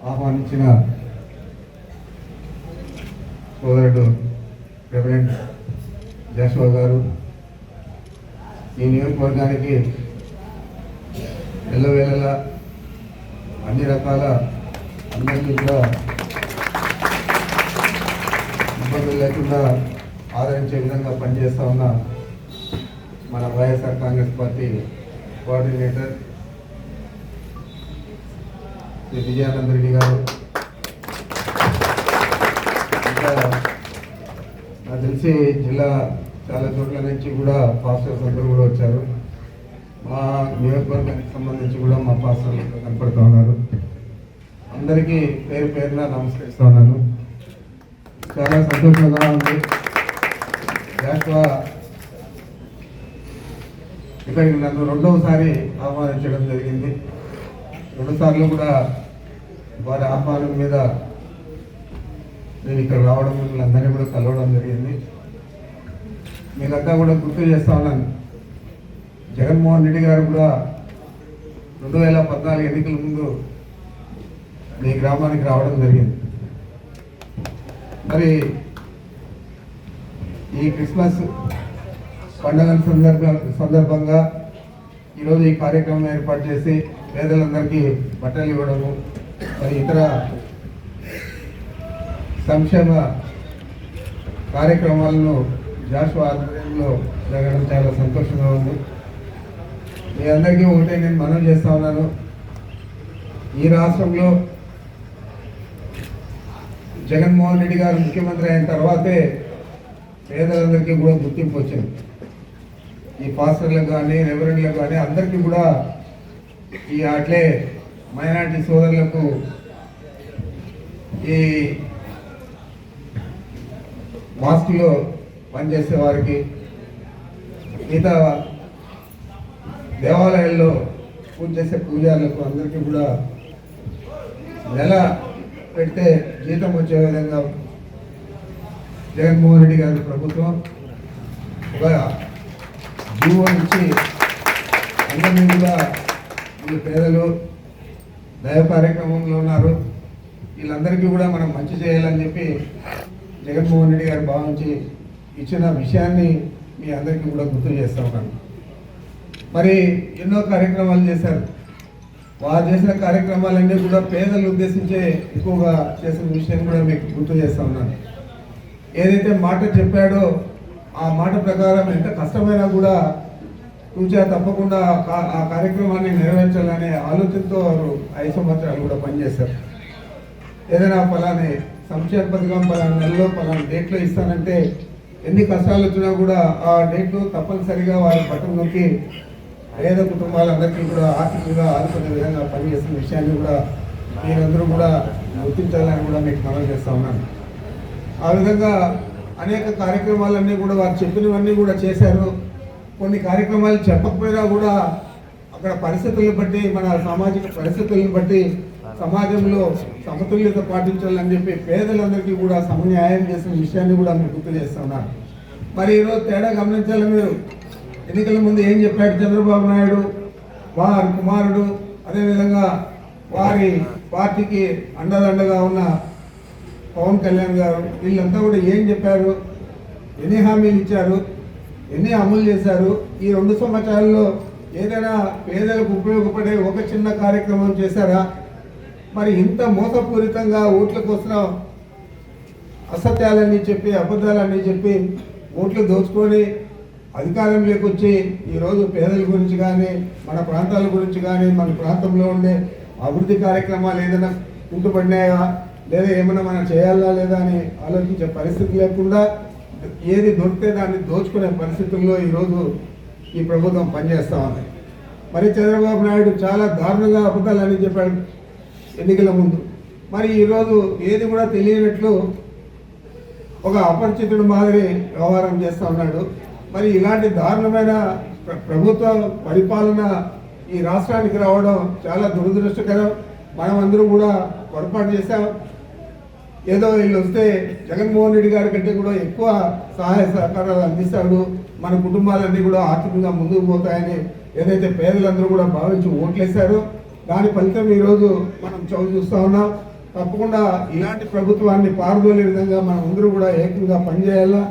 ఆహ్వానించిన సోదరుడు రెవరెండ్ జాషువా గారు ఈ నియోజకవర్గానికి ఎల్లవేళలా అన్ని రకాల అందరినీ కూడా ఇబ్బందులు లేకుండా ఆదరించే విధంగా పనిచేస్తూ ఉన్న మన వైఎస్ఆర్ కాంగ్రెస్ పార్టీ కోఆర్డినేటర్ శ్రీ విజయానంద రెడ్డి గారు, ఇంకా నాకు తెలిసి జిల్లా చాలా చోట్ల నుంచి కూడా పాస్టర్స్ అందరూ కూడా వచ్చారు. మా నియోజకవర్గానికి సంబంధించి కూడా మా పాస్టర్లు కనపడుతూ ఉన్నారు. అందరికీ పేరు పేరున నమస్కరిస్తూ ఉన్నాను. చాలా సంతోషంగా ఉంది. జాషువా ఇక్కడికి నన్ను రెండవసారి ఆహ్వానించడం జరిగింది. 2 సార్లు కూడా వారి ఆహ్వానం మీద నేను ఇక్కడ రావడం, వీళ్ళందరినీ కూడా కలవడం జరిగింది. మీకంతా కూడా గుర్తు చేస్తా ఉన్నాను, జగన్మోహన్ రెడ్డి గారు కూడా 2014 ఎన్నికల ముందు మీ గ్రామానికి రావడం జరిగింది. మరి ఈ క్రిస్మస్ పండుగల సందర్భంగా ఈరోజు ఈ కార్యక్రమం ఏర్పాటు చేసి పేదలందరికీ బట్టలు ఇవ్వడము, మరి ఇతర సంక్షేమ కార్యక్రమాలను జాషువా ఆధ్వర్యంలో జరగడం చాలా సంతోషంగా ఉంది. మీ అందరికీ ఒకటే నేను మనవి చేస్తా ఉన్నాను, ఈ రాష్ట్రంలో జగన్మోహన్ రెడ్డి గారు ముఖ్యమంత్రి అయిన తర్వాతే పేదలందరికీ కూడా గుర్తింపు వచ్చింది. ఈ పాస్టర్లకు కానీ రెవరెండ్లకు కానీ అందరికీ కూడా, ఈ అట్లే మైనార్టీ సోదరులకు, ఈ మాస్కులో పనిచేసే వారికి, మిగతా దేవాలయాల్లో పూజ చేసే పూజారులకు అందరికీ కూడా నెల పెడితే జీతం వచ్చే విధంగా జగన్మోహన్ రెడ్డి గారి ప్రభుత్వం ఒక జీవో ఇచ్చి అందరినీ కూడా, వీళ్ళు పేదలు దైవ కార్యక్రమంలో ఉన్నారు, వీళ్ళందరికీ కూడా మనం మంచి చేయాలని చెప్పి జగన్మోహన్ రెడ్డి గారు భావించి ఇచ్చిన విషయాన్ని మీ అందరికీ కూడా గుర్తు చేస్తూ ఉన్నాను. మరి ఎన్నో కార్యక్రమాలు చేశారు. వారు చేసిన కార్యక్రమాలన్నీ కూడా పేదలు ఉద్దేశించే ఎక్కువగా చేసిన విషయం కూడా మీకు గుర్తు చేస్తూ ఉన్నాను. ఏదైతే మాట చెప్పాడో ఆ మాట ప్రకారం ఎంత కష్టమైనా కూడా తూచా తప్పకుండా ఆ కార్యక్రమాన్ని నెరవేర్చాలనే ఆలోచనతో వారు 5 సంవత్సరాలు కూడా పనిచేశారు. ఏదైనా ఫలాని సంక్షేమ పథకం ఫలాని నెలలో ఫలాని డేట్లో ఇస్తానంటే ఎన్ని కష్టాలు వచ్చినా కూడా ఆ డేట్లు తప్పనిసరిగా వారి బట్టలు నొక్కి పేద కుటుంబాలందరికీ కూడా ఆర్థికంగా ఆదుకునే విధంగా పనిచేస్తున్న విషయాన్ని కూడా మీరందరూ కూడా గుర్తించాలని కూడా మీకు మనవి చేస్తూ ఉన్నాను. ఆ విధంగా అనేక కార్యక్రమాలన్నీ కూడా వారు చెప్పినవన్నీ కూడా చేశారు. కొన్ని కార్యక్రమాలు చెప్పకపోయినా కూడా అక్కడ పరిస్థితులను బట్టి, మన సామాజిక పరిస్థితులను బట్టి సమాజంలో సమతుల్యత పాటించాలని చెప్పి పేదలందరికీ కూడా సమన్యాయం చేసిన విషయాన్ని కూడా మీరు గుర్తు చేస్తున్నారు. మరి ఈరోజు తేడా గమనించాలి. మీరు ఎన్నికల ముందు ఏం చెప్పాడు చంద్రబాబు నాయుడు, వారి కుమారుడు, అదేవిధంగా వారి పార్టీకి అండదండగా ఉన్న పవన్ కళ్యాణ్ గారు, వీళ్ళంతా కూడా ఏం చెప్పారు, ఎన్ని హామీలు ఇచ్చారు, ఎన్ని అమలు చేశారు, ఈ 2 సంవత్సరాల్లో ఏదైనా పేదలకు ఉపయోగపడే ఒక చిన్న కార్యక్రమం చేశారా? మరి ఇంత మోసపూరితంగా ఓట్ల కోసం అసత్యాలన్నీ చెప్పి, అబద్ధాలన్నీ చెప్పి ఓట్లు దోచుకొని అధికారంలోకి వచ్చి ఈరోజు పేదల గురించి కానీ, మన ప్రాంతాల గురించి కానీ, మన ప్రాంతంలో ఉండే అభివృద్ధి కార్యక్రమాలు ఏదైనా కుంటుపడినాయా, లేదా ఏమైనా మనం చేయాలా లేదా అని ఆలోచించే పరిస్థితి లేకుండా ఏది దొరికితే దాన్ని దోచుకునే పరిస్థితుల్లో ఈరోజు ఈ ప్రభుత్వం పనిచేస్తూ ఉంది. మరి చంద్రబాబు నాయుడు చాలా దారుణంగా అబద్ధాలని చెప్పాడు ఎన్నికల ముందు. మరి ఈరోజు ఏది కూడా తెలియనట్లు ఒక అపరిచితుడు మాదిరి వ్యవహారం చేస్తూ ఉన్నాడు. మరి ఇలాంటి దారుణమైన ప్రభుత్వ పరిపాలన ఈ రాష్ట్రానికి రావడం చాలా దురదృష్టకరం. మనం అందరూ కూడా పొరపాటు చేశాం. ఏదో వీళ్ళు వస్తే జగన్మోహన్ రెడ్డి గారి కంటే కూడా ఎక్కువ సహాయ సహకారాలు అందిస్తాడు, మన కుటుంబాలన్నీ కూడా ఆర్థికంగా ముందుకు పోతాయని ఏదైతే పేదలందరూ కూడా భావించి ఓట్లేశారో దాని ఫలితం ఈరోజు మనం చవి చూస్తూ ఉన్నాం. తప్పకుండా ఇలాంటి ప్రభుత్వాన్ని పారదోలే విధంగా మనం అందరూ కూడా ఏకంగా పనిచేయాలా.